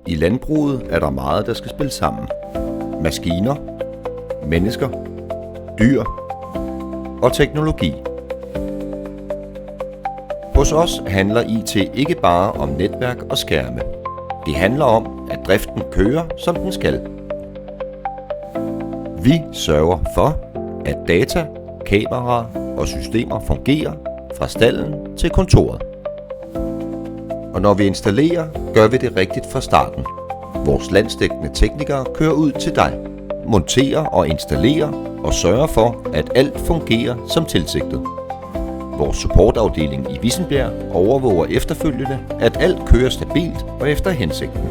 I landbruget er der meget, der skal spille sammen. Maskiner, mennesker, dyr og teknologi. Hos os handler IT ikke bare om netværk og skærme. Det handler om, at driften kører, som den skal. Vi sørger for, at data, kameraer og systemer fungerer fra stalden til kontoret. Og når vi installerer, gør vi det rigtigt fra starten. Vores landsdækkende teknikere kører ud til dig, monterer og installerer og sørger for, at alt fungerer som tilsigtet. Vores supportafdeling i Vissenbjerg overvåger efterfølgende, at alt kører stabilt og efter hensigten.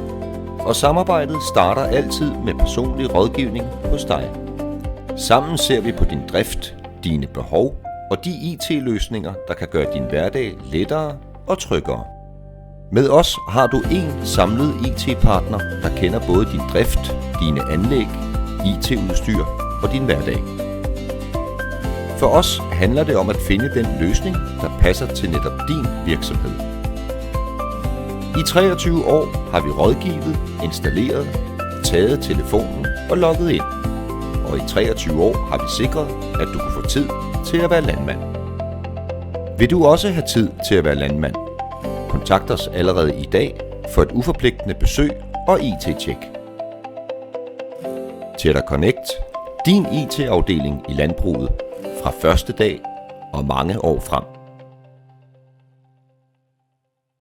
Og samarbejdet starter altid med personlig rådgivning hos dig. Sammen ser vi på din drift, dine behov og de IT-løsninger, der kan gøre din hverdag lettere og tryggere. Med os har du en samlet IT-partner, der kender både din drift, dine anlæg, IT-udstyr og din hverdag. For os handler det om at finde den løsning, der passer til netop din virksomhed. I 23 år har vi rådgivet, installeret, taget telefonen og logget ind. Og i 23 år har vi sikret, at du kan få tid til at være landmand. Vil du også have tid til at være landmand? Kontakt os allerede i dag for et uforpligtende besøg og IT-tjek. Tedder Connect, din IT-afdeling i landbruget fra første dag og mange år frem.